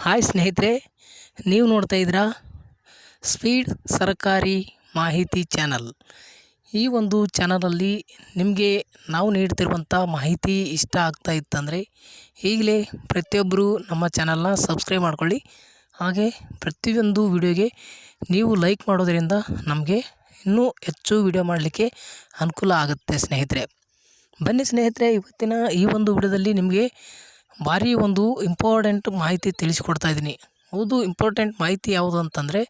Hi ಸ್ನೇಹಿತರೆ, ನೀವು ನೋಡ್ತಾ ಇದ್ದೀರಾ ಸ್ಪೀಡ್ ಸರ್ಕಾರಿ ಮಾಹಿತಿ ಚಾನಲ್. ಈ ಒಂದು ಚಾನಲಲ್ಲಿ ನಿಮಗೆ ನಾವು ನೀಡ್ತಿರುವಂಥ ಮಾಹಿತಿ ಇಷ್ಟ ಆಗ್ತಾ ಇತ್ತಂದರೆ ಈಗಲೇ ಪ್ರತಿಯೊಬ್ಬರು ನಮ್ಮ ಚಾನಲ್ನ ಸಬ್ಸ್ಕ್ರೈಬ್ ಮಾಡ್ಕೊಳ್ಳಿ. ಹಾಗೆ ಪ್ರತಿಯೊಂದು ವಿಡಿಯೋಗೆ ನೀವು ಲೈಕ್ ಮಾಡೋದರಿಂದ ನಮಗೆ ಇನ್ನೂ ಹೆಚ್ಚು ವಿಡಿಯೋ ಮಾಡಲಿಕ್ಕೆ ಅನುಕೂಲ ಆಗುತ್ತೆ ಸ್ನೇಹಿತರೆ. ಬನ್ನಿ ಸ್ನೇಹಿತರೆ, ಇವತ್ತಿನ ಈ ಒಂದು ವಿಡಿಯೋದಲ್ಲಿ ನಿಮಗೆ ಭಾರಿ ಒಂದು ಇಂಪಾರ್ಟೆಂಟ್ ಮಾಹಿತಿ ತಿಳಿಸಿಕೊಡ್ತಾ ಇದ್ದೀನಿ. ಹೌದು, ಇಂಪಾರ್ಟೆಂಟ್ ಮಾಹಿತಿ ಯಾವುದು ಅಂತಂದರೆ,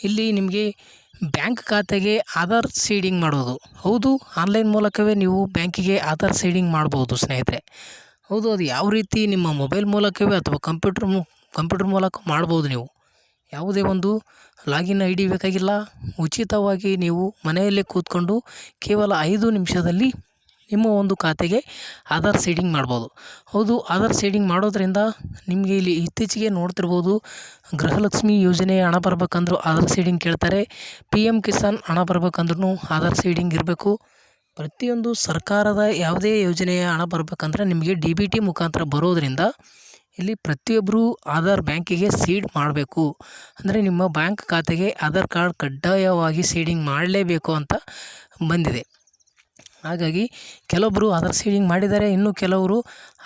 ಇಲ್ಲಿ ನಿಮಗೆ ಬ್ಯಾಂಕ್ ಖಾತೆಗೆ ಆಧಾರ್ ಸೀಡಿಂಗ್ ಮಾಡೋದು. ಹೌದು, ಆನ್ಲೈನ್ ಮೂಲಕವೇ ನೀವು ಬ್ಯಾಂಕಿಗೆ ಆಧಾರ್ ಸೀಡಿಂಗ್ ಮಾಡ್ಬೋದು ಸ್ನೇಹಿತರೆ. ಹೌದು, ಅದು ಯಾವ ರೀತಿ ನಿಮ್ಮ ಮೊಬೈಲ್ ಮೂಲಕವೇ ಅಥವಾ ಕಂಪ್ಯೂಟರ್ ಮೂಲಕ ಮಾಡ್ಬೋದು. ನೀವು ಯಾವುದೇ ಒಂದು ಲಾಗಿನ್ ಐ ಡಿ ಬೇಕಾಗಿಲ್ಲ. ಉಚಿತವಾಗಿ ನೀವು ಮನೆಯಲ್ಲೇ ಕೂತ್ಕೊಂಡು ಕೇವಲ 5 ನಿಮಿಷದಲ್ಲಿ ನಿಮ್ಮ ಒಂದು ಖಾತೆಗೆ ಆಧಾರ್ ಸೀಡಿಂಗ್ ಮಾಡ್ಬೋದು. ಹೌದು, ಆಧಾರ್ ಸೀಡಿಂಗ್ ಮಾಡೋದ್ರಿಂದ ನಿಮಗೆ ಇಲ್ಲಿ ಇತ್ತೀಚೆಗೆ ನೋಡ್ತಿರ್ಬೋದು, ಗೃಹಲಕ್ಷ್ಮಿ ಯೋಜನೆ ಹಣ ಬರ್ಬೇಕಂದ್ರೂ ಆಧಾರ್ ಸೀಡಿಂಗ್ ಕೇಳ್ತಾರೆ. PM ಕಿಸಾನ್ ಹಣ ಬರ್ಬೇಕಂದ್ರೂ ಆಧಾರ್ ಸೀಡಿಂಗ್ ಇರಬೇಕು. ಪ್ರತಿಯೊಂದು ಸರ್ಕಾರದ ಯಾವುದೇ ಯೋಜನೆಯ ಹಣ ಬರ್ಬೇಕಂದ್ರೆ ನಿಮಗೆ DBT ಮುಖಾಂತರ ಬರೋದರಿಂದ ಇಲ್ಲಿ ಪ್ರತಿಯೊಬ್ಬರು ಆಧಾರ್ ಬ್ಯಾಂಕಿಗೆ ಸೀಡ್ ಮಾಡಬೇಕು. ಅಂದರೆ ನಿಮ್ಮ ಬ್ಯಾಂಕ್ ಖಾತೆಗೆ ಆಧಾರ್ ಕಾರ್ಡ್ ಕಡ್ಡಾಯವಾಗಿ ಸೀಡಿಂಗ್ ಮಾಡಲೇಬೇಕು ಅಂತ ಬಂದಿದೆ. ಹಾಗಾಗಿ ಕೆಲವೊಬ್ಬರು ಆಧಾರ್ ಸೀಡಿಂಗ್ ಮಾಡಿದ್ದಾರೆ, ಇನ್ನು ಕೆಲವರು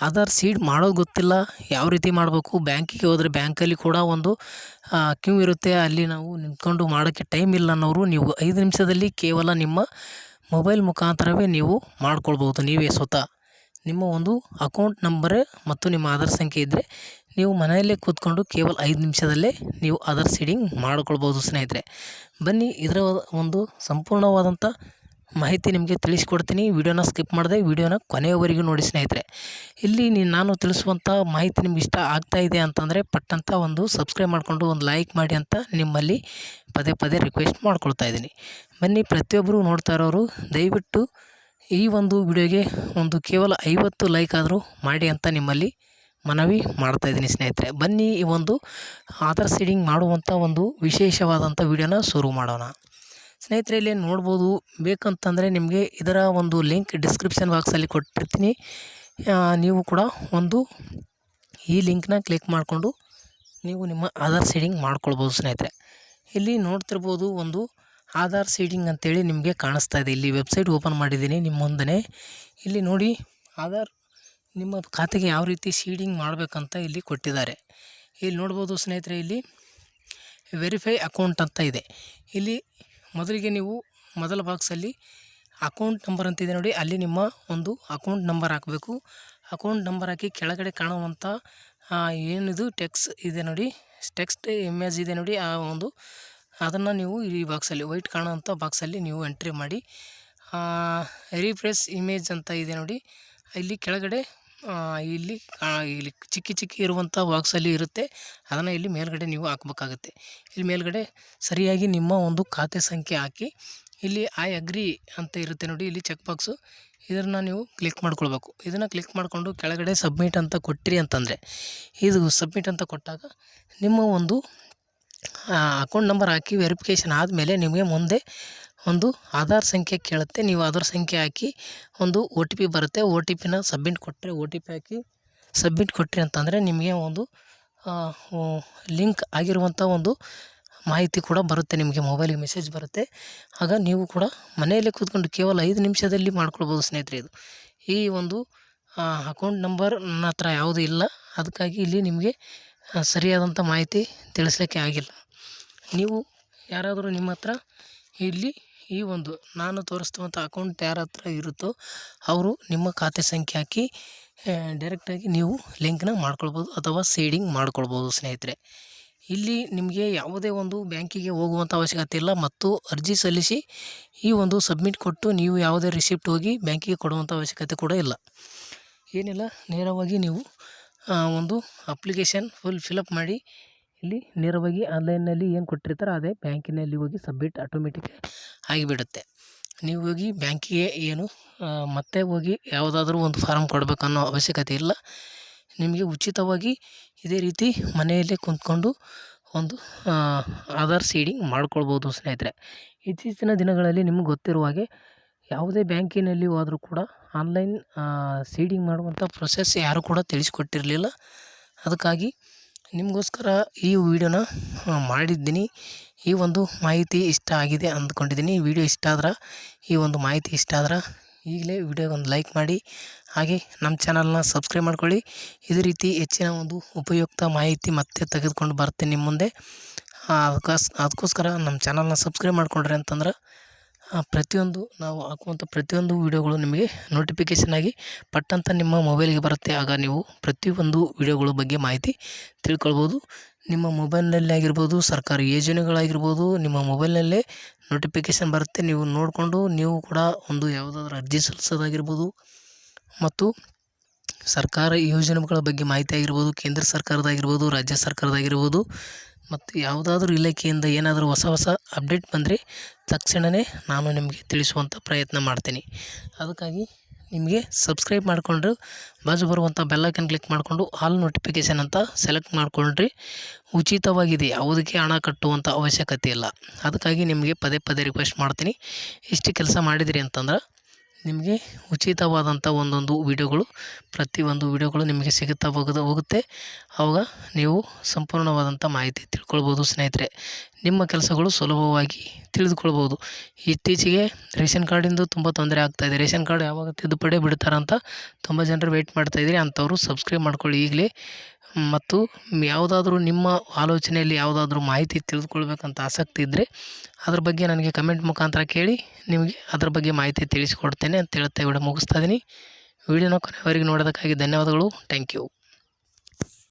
ಆಧಾರ್ ಸೀಡ್ ಮಾಡೋದು ಗೊತ್ತಿಲ್ಲ. ಯಾವ ರೀತಿ ಮಾಡಬೇಕು, ಬ್ಯಾಂಕಿಗೆ ಹೋದರೆ ಬ್ಯಾಂಕಲ್ಲಿ ಕೂಡ ಒಂದು ಕ್ಯೂ ಇರುತ್ತೆ, ಅಲ್ಲಿ ನಾವು ನಿಂತ್ಕೊಂಡು ಮಾಡೋಕ್ಕೆ ಟೈಮ್ ಇಲ್ಲ ಅನ್ನೋರು ನೀವು 5 ನಿಮಿಷದಲ್ಲಿ ಕೇವಲ ನಿಮ್ಮ ಮೊಬೈಲ್ ಮುಖಾಂತರವೇ ನೀವು ಮಾಡ್ಕೊಳ್ಬೋದು. ನೀವೇ ಸ್ವತಃ ನಿಮ್ಮ ಒಂದು ಅಕೌಂಟ್ ನಂಬರ್ ಮತ್ತು ನಿಮ್ಮ ಆಧಾರ್ ಸಂಖ್ಯೆ ಇದ್ದರೆ ನೀವು ಮನೆಯಲ್ಲೇ ಕೂತ್ಕೊಂಡು ಕೇವಲ 5 ನಿಮಿಷದಲ್ಲೇ ನೀವು ಆಧಾರ್ ಸೀಡಿಂಗ್ ಮಾಡ್ಕೊಳ್ಬೋದು ಸ್ನೇಹಿತರೆ. ಬನ್ನಿ, ಇದರ ಒಂದು ಸಂಪೂರ್ಣವಾದಂಥ ಮಾಹಿತಿ ನಿಮಗೆ ತಿಳಿಸ್ಕೊಡ್ತೀನಿ. ವಿಡಿಯೋನ ಸ್ಕಿಪ್ ಮಾಡದೆ ವಿಡಿಯೋನ ಕೊನೆಯವರೆಗೂ ನೋಡಿ ಸ್ನೇಹಿತರೆ. ಇಲ್ಲಿ ನಾನು ತಿಳಿಸುವಂಥ ಮಾಹಿತಿ ನಿಮ್ಗೆ ಇಷ್ಟ ಆಗ್ತಾ ಇದೆ ಅಂತಂದರೆ ಪಟ್ಟಂತ ಒಂದು ಸಬ್ಸ್ಕ್ರೈಬ್ ಮಾಡಿಕೊಂಡು ಒಂದು ಲೈಕ್ ಮಾಡಿ ಅಂತ ನಿಮ್ಮಲ್ಲಿ ಪದೇ ಪದೇ ರಿಕ್ವೆಸ್ಟ್ ಮಾಡ್ಕೊಳ್ತಾ ಇದ್ದೀನಿ. ಬನ್ನಿ, ಪ್ರತಿಯೊಬ್ಬರು ನೋಡ್ತಾ ಇರೋರು ದಯವಿಟ್ಟು ಈ ಒಂದು ವಿಡಿಯೋಗೆ ಒಂದು ಕೇವಲ 50 ಲೈಕ್ ಆದರೂ ಮಾಡಿ ಅಂತ ನಿಮ್ಮಲ್ಲಿ ಮನವಿ ಮಾಡ್ತಾ ಇದ್ದೀನಿ ಸ್ನೇಹಿತರೆ. ಬನ್ನಿ, ಈ ಒಂದು ಆಧಾರ್ ಸೀಡಿಂಗ್ ಮಾಡುವಂಥ ಒಂದು ವಿಶೇಷವಾದಂಥ ವಿಡಿಯೋನ ಶುರು ಮಾಡೋಣ ಸ್ನೇಹಿತರೆ. ಇಲ್ಲಿ ನೋಡ್ಬೋದು, ಬೇಕಂತಂದರೆ ನಿಮಗೆ ಇದರ ಒಂದು ಲಿಂಕ್ ಡಿಸ್ಕ್ರಿಪ್ಷನ್ ಬಾಕ್ಸಲ್ಲಿ ಕೊಟ್ಟಿರ್ತೀನಿ. ನೀವು ಕೂಡ ಒಂದು ಈ ಲಿಂಕ್ನ ಕ್ಲಿಕ್ ಮಾಡಿಕೊಂಡು ನೀವು ನಿಮ್ಮ ಆಧಾರ್ ಸೀಡಿಂಗ್ ಮಾಡ್ಕೊಳ್ಬೋದು ಸ್ನೇಹಿತರೆ. ಇಲ್ಲಿ ನೋಡ್ತಿರ್ಬೋದು, ಒಂದು ಆಧಾರ್ ಸೀಡಿಂಗ್ ಅಂತೇಳಿ ನಿಮಗೆ ಕಾಣಿಸ್ತಾ ಇದೆ. ಇಲ್ಲಿ ವೆಬ್ಸೈಟ್ ಓಪನ್ ಮಾಡಿದ್ದೀನಿ ನಿಮ್ಮ ಮುಂದೆ. ಇಲ್ಲಿ ನೋಡಿ, ಆಧಾರ್ ನಿಮ್ಮ ಖಾತೆಗೆ ಯಾವ ರೀತಿ ಸೀಡಿಂಗ್ ಮಾಡಬೇಕಂತ ಇಲ್ಲಿ ಕೊಟ್ಟಿದ್ದಾರೆ. ಇಲ್ಲಿ ನೋಡ್ಬೋದು ಸ್ನೇಹಿತರೆ, ಇಲ್ಲಿ ವೆರಿಫೈ ಅಕೌಂಟ್ ಅಂತ ಇದೆ. ಇಲ್ಲಿ ಮೊದಲಿಗೆ ನೀವು ಮೊದಲ ಬಾಕ್ಸಲ್ಲಿ ಅಕೌಂಟ್ ನಂಬರ್ ಅಂತಿದೆ ನೋಡಿ, ಅಲ್ಲಿ ನಿಮ್ಮ ಒಂದು ಅಕೌಂಟ್ ನಂಬರ್ ಹಾಕಬೇಕು. ಅಕೌಂಟ್ ನಂಬರ್ ಹಾಕಿ ಕೆಳಗಡೆ ಕಾಣುವಂಥ ಏನಿದು ಟೆಕ್ಸ್ಟ್ ಇದೆ ನೋಡಿ, ಟೆಕ್ಸ್ಟ್ ಇಮೇಜ್ ಇದೆ ನೋಡಿ, ಆ ಒಂದು ಅದನ್ನು ನೀವು ಈ ಬಾಕ್ಸಲ್ಲಿ ವೈಟ್ ಕಾಣುವಂಥ ಬಾಕ್ಸಲ್ಲಿ ನೀವು ಎಂಟ್ರಿ ಮಾಡಿ. ರಿಫ್ರೆಶ್ ಇಮೇಜ್ ಅಂತ ಇದೆ ನೋಡಿ, ಇಲ್ಲಿ ಕೆಳಗಡೆ ಇಲ್ಲಿ ಚಿಕ್ಕಿ ಇರುವಂಥ ಬಾಕ್ಸಲ್ಲಿ ಇರುತ್ತೆ. ಅದನ್ನು ಇಲ್ಲಿ ಮೇಲ್ಗಡೆ ನೀವು ಹಾಕಬೇಕಾಗುತ್ತೆ. ಇಲ್ಲಿ ಮೇಲ್ಗಡೆ ಸರಿಯಾಗಿ ನಿಮ್ಮ ಒಂದು ಖಾತೆ ಸಂಖ್ಯೆ ಹಾಕಿ, ಇಲ್ಲಿ ಐ ಅಗ್ರಿ ಅಂತ ಇರುತ್ತೆ ನೋಡಿ, ಇಲ್ಲಿ ಚೆಕ್ ಬಾಕ್ಸು, ಇದನ್ನು ನೀವು ಕ್ಲಿಕ್ ಮಾಡ್ಕೊಳ್ಬೇಕು. ಇದನ್ನು ಕ್ಲಿಕ್ ಮಾಡಿಕೊಂಡು ಕೆಳಗಡೆ ಸಬ್ಮಿಟ್ ಅಂತ ಕೊಟ್ಟಿರಿ ಅಂತಂದರೆ, ಇದು ಸಬ್ಮಿಟ್ ಅಂತ ಕೊಟ್ಟಾಗ ನಿಮ್ಮ ಒಂದು ಅಕೌಂಟ್ ನಂಬರ್ ಹಾಕಿ ವೆರಿಫಿಕೇಷನ್ ಆದಮೇಲೆ ನಿಮಗೆ ಮುಂದೆ ಒಂದು ಆಧಾರ್ ಸಂಖ್ಯೆ ಕೇಳುತ್ತೆ. ನೀವು ಆಧಾರ್ ಸಂಖ್ಯೆ ಹಾಕಿ ಒಂದು OTP ಬರುತ್ತೆ. OTPನ ಸಬ್ಮಿಟ್ ಕೊಟ್ಟರೆ, OTP ಹಾಕಿ ಸಬ್ಮಿಟ್ ಕೊಟ್ಟರೆ ಅಂತಂದರೆ ನಿಮಗೆ ಒಂದು ಲಿಂಕ್ ಆಗಿರುವಂಥ ಒಂದು ಮಾಹಿತಿ ಕೂಡ ಬರುತ್ತೆ. ನಿಮಗೆ ಮೊಬೈಲಿಗೆ ಮೆಸೇಜ್ ಬರುತ್ತೆ. ಆಗ ನೀವು ಕೂಡ ಮನೆಯಲ್ಲೇ ಕೂತ್ಕೊಂಡು ಕೇವಲ 5 ನಿಮಿಷದಲ್ಲಿ ಮಾಡ್ಕೊಳ್ಬೋದು ಸ್ನೇಹಿತರೆ. ಇದು ಈ ಒಂದು ಅಕೌಂಟ್ ನಂಬರ್ ನನ್ನ ಹತ್ರ ಯಾವುದೂ ಇಲ್ಲ, ಅದಕ್ಕಾಗಿ ಇಲ್ಲಿ ನಿಮಗೆ ಸರಿಯಾದಂಥ ಮಾಹಿತಿ ತಿಳಿಸ್ಲಿಕ್ಕೆ ಆಗಿಲ್ಲ. ನೀವು ಯಾರಾದರೂ ನಿಮ್ಮ ಹತ್ರ ಇಲ್ಲಿ ಈ ಒಂದು ನಾನು ತೋರಿಸ್ತುವಂಥ ಅಕೌಂಟ್ ಯಾರ ಹತ್ರ ಇರುತ್ತೋ ಅವರು ನಿಮ್ಮ ಖಾತೆ ಸಂಖ್ಯೆ ಹಾಕಿ ಡೈರೆಕ್ಟಾಗಿ ನೀವು ಲಿಂಕ್ನ ಮಾಡ್ಕೊಳ್ಬೋದು ಅಥವಾ ಸೀಡಿಂಗ್ ಮಾಡ್ಕೊಳ್ಬೋದು ಸ್ನೇಹಿತರೆ. ಇಲ್ಲಿ ನಿಮಗೆ ಯಾವುದೇ ಒಂದು ಬ್ಯಾಂಕಿಗೆ ಹೋಗುವಂಥ ಅವಶ್ಯಕತೆ ಇಲ್ಲ ಮತ್ತು ಅರ್ಜಿ ಸಲ್ಲಿಸಿ ಈ ಒಂದು ಸಬ್ಮಿಟ್ ಕೊಟ್ಟು ನೀವು ಯಾವುದೇ ರಿಸಿಪ್ಟ್ ಹೋಗಿ ಬ್ಯಾಂಕಿಗೆ ಕೊಡುವಂಥ ಅವಶ್ಯಕತೆ ಕೂಡ ಇಲ್ಲ. ಏನಿಲ್ಲ, ನೇರವಾಗಿ ನೀವು ಒಂದು ಅಪ್ಲಿಕೇಶನ್ ಫಿಲಪ್ ಮಾಡಿ ಇಲ್ಲಿ ನೇರವಾಗಿ ಆನ್ಲೈನ್ನಲ್ಲಿ ಏನು ಕೊಟ್ಟಿರ್ತಾರೆ ಅದೇ ಬ್ಯಾಂಕಿನಲ್ಲಿ ಹೋಗಿ ಸಬ್ಮಿಟ್ ಆಟೋಮೆಟಿಕ್ ಆಗಿಬಿಡುತ್ತೆ. ನೀವು ಹೋಗಿ ಬ್ಯಾಂಕಿಗೆ ಏನು ಮತ್ತೆ ಹೋಗಿ ಯಾವುದಾದ್ರೂ ಒಂದು ಫಾರಮ್ ಕೊಡಬೇಕನ್ನೋ ಅವಶ್ಯಕತೆ ಇಲ್ಲ. ನಿಮಗೆ ಉಚಿತವಾಗಿ ಇದೇ ರೀತಿ ಮನೆಯಲ್ಲೇ ಕುಂತ್ಕೊಂಡು ಒಂದು ಆಧಾರ್ ಸೀಡಿಂಗ್ ಮಾಡ್ಕೊಳ್ಬೋದು ಸ್ನೇಹಿತರೆ. ಇತ್ತೀಚಿನ ದಿನಗಳಲ್ಲಿ ನಿಮ್ಗೆ ಗೊತ್ತಿರುವ ಹಾಗೆ ಯಾವುದೇ ಬ್ಯಾಂಕಿನಲ್ಲಿ ಹೋದರೂ ಕೂಡ ಆನ್ಲೈನ್ ಸೀಡಿಂಗ್ ಮಾಡುವಂಥ ಪ್ರೊಸೆಸ್ ಯಾರೂ ಕೂಡ ತಿಳಿಸಿಕೊಟ್ಟಿರಲಿಲ್ಲ. ಅದಕ್ಕಾಗಿ ನಿಮಗೋಸ್ಕರ ಈ ವಿಡಿಯೋನ ಮಾಡಿದ್ದೀನಿ. ಈ ಒಂದು ಮಾಹಿತಿ ಇಷ್ಟ ಆಗಿದೆ ಅಂದ್ಕೊಂಡಿದ್ದೀನಿ. ವಿಡಿಯೋ ಇಷ್ಟ ಆದ್ರೆ, ಈ ಒಂದು ಮಾಹಿತಿ ಇಷ್ಟ ಆದ್ರೆ ಈಗಲೇ ವಿಡಿಯೋಗೊಂದು ಲೈಕ್ ಮಾಡಿ, ಹಾಗೆ ನಮ್ಮ ಚಾನಲ್ನ ಸಬ್ಸ್ಕ್ರೈಬ್ ಮಾಡ್ಕೊಳ್ಳಿ. ಇದೇ ರೀತಿ ಹೆಚ್ಚಿನ ಒಂದು ಉಪಯುಕ್ತ ಮಾಹಿತಿ ಮತ್ತೆ ತೆಗೆದುಕೊಂಡು ಬರ್ತೀನಿ ನಿಮ್ಮ ಮುಂದೆ. ಅದಕ್ಕೋಸ್ಕರ ನಮ್ಮ ಚಾನಲ್ನ ಸಬ್ಸ್ಕ್ರೈಬ್ ಮಾಡ್ಕೊಂಡ್ರಿ ಅಂತಂದ್ರೆ ಪ್ರತಿಯೊಂದು ನಾವು ಹಾಕುವಂಥ ಪ್ರತಿಯೊಂದು ವೀಡಿಯೋಗಳು ನಿಮಗೆ ನೋಟಿಫಿಕೇಷನ್ ಆಗಿ ಪಟ್ಟಂತ ನಿಮ್ಮ ಮೊಬೈಲ್ಗೆ ಬರುತ್ತೆ. ಆಗ ನೀವು ಪ್ರತಿಯೊಂದು ವೀಡಿಯೋಗಳ ಬಗ್ಗೆ ಮಾಹಿತಿ ತಿಳ್ಕೊಳ್ಬೋದು. ನಿಮ್ಮ ಮೊಬೈಲ್ನಲ್ಲಿ ಆಗಿರ್ಬೋದು, ಸರ್ಕಾರಿ ಯೋಜನೆಗಳಾಗಿರ್ಬೋದು, ನಿಮ್ಮ ಮೊಬೈಲ್ನಲ್ಲೇ ನೋಟಿಫಿಕೇಷನ್ ಬರುತ್ತೆ. ನೀವು ನೋಡಿಕೊಂಡು ನೀವು ಕೂಡ ಒಂದು ಯಾವುದಾದ್ರೂ ಅರ್ಜಿ ಸಲ್ಲಿಸೋದಾಗಿರ್ಬೋದು, ಮತ್ತು ಸರ್ಕಾರ ಯೋಜನೆಗಳ ಬಗ್ಗೆ ಮಾಹಿತಿ ಆಗಿರ್ಬೋದು, ಕೇಂದ್ರ ಸರ್ಕಾರದಾಗಿರ್ಬೋದು, ರಾಜ್ಯ ಸರ್ಕಾರದಾಗಿರ್ಬೋದು, ಮತ್ತು ಯಾವುದಾದ್ರೂ ಇಲಾಖೆಯಿಂದ ಏನಾದರೂ ಹೊಸ ಅಪ್ಡೇಟ್ ಬಂದರೆ ತಕ್ಷಣವೇ ನಾನು ನಿಮಗೆ ತಿಳಿಸುವಂಥ ಪ್ರಯತ್ನ ಮಾಡ್ತೀನಿ. ಅದಕ್ಕಾಗಿ ನಿಮಗೆ ಸಬ್ಸ್ಕ್ರೈಬ್ ಮಾಡಿಕೊಂಡು ಬಾಜು ಬರುವಂಥ ಬೆಲ್ಲೈಕನ್ ಕ್ಲಿಕ್ ಮಾಡಿಕೊಂಡು ಆಲ್ ನೋಟಿಫಿಕೇಷನ್ ಅಂತ ಸೆಲೆಕ್ಟ್ ಮಾಡಿಕೊಂಡ್ರಿ ಉಚಿತವಾಗಿದೆ. ಯಾವುದಕ್ಕೆ ಹಣ ಕಟ್ಟುವಂಥ ಅವಶ್ಯಕತೆ ಇಲ್ಲ. ಅದಕ್ಕಾಗಿ ನಿಮಗೆ ಪದೇ ಪದೇ ರಿಕ್ವೆಸ್ಟ್ ಮಾಡ್ತೀನಿ, ಇಷ್ಟು ಕೆಲಸ ಮಾಡಿದಿರಿ ಅಂತಂದ್ರೆ ನಿಮಗೆ ಉಚಿತವಾದಂಥ ಒಂದೊಂದು ವೀಡಿಯೋಗಳು, ಪ್ರತಿಯೊಂದು ವೀಡಿಯೋಗಳು ನಿಮಗೆ ಸಿಗುತ್ತಾ ಹೋಗುತ್ತೆ. ಆವಾಗ ನೀವು ಸಂಪೂರ್ಣವಾದಂಥ ಮಾಹಿತಿ ತಿಳ್ಕೊಳ್ಬೋದು ಸ್ನೇಹಿತರೆ. ನಿಮ್ಮ ಕೆಲಸಗಳು ಸುಲಭವಾಗಿ ತಿಳಿದುಕೊಳ್ಬೋದು. ಇತ್ತೀಚೆಗೆ ರೇಷನ್ ಕಾರ್ಡಿಂದು ತುಂಬ ತೊಂದರೆ ಆಗ್ತಾಯಿದೆ. ರೇಷನ್ ಕಾರ್ಡ್ ಯಾವಾಗ ತಿದ್ದುಪಡಿ ಬಿಡ್ತಾರಂತ ತುಂಬ ಜನರು ವೆಯ್ಟ್ ಮಾಡ್ತಾಯಿದ್ದೀರಿ. ಅಂಥವರು ಸಬ್ಸ್ಕ್ರೈಬ್ ಮಾಡ್ಕೊಳ್ಳಿ ಈಗಲೇ. ಮತ್ತು ಯಾವುದಾದ್ರೂ ನಿಮ್ಮ ಆಲೋಚನೆಯಲ್ಲಿ ಯಾವುದಾದ್ರೂ ಮಾಹಿತಿ ತಿಳಿದುಕೊಳ್ಬೇಕಂತ ಆಸಕ್ತಿ ಇದ್ದರೆ ಅದ್ರ ಬಗ್ಗೆ ನನಗೆ ಕಮೆಂಟ್ ಮುಖಾಂತರ ಕೇಳಿ, ನಿಮಗೆ ಅದ್ರ ಬಗ್ಗೆ ಮಾಹಿತಿ ತಿಳಿಸಿಕೊಡ್ತೇನೆ ಅಂತ ಹೇಳ್ತಾ ವಿಡಿಯೋ ಮುಗಿಸ್ತಾ ಇದ್ದೀನಿ. ವಿಡಿಯೋನ ಕೊನೆಯವರೆಗೆ ನೋಡೋದಕ್ಕಾಗಿ ಧನ್ಯವಾದಗಳು. Thank you.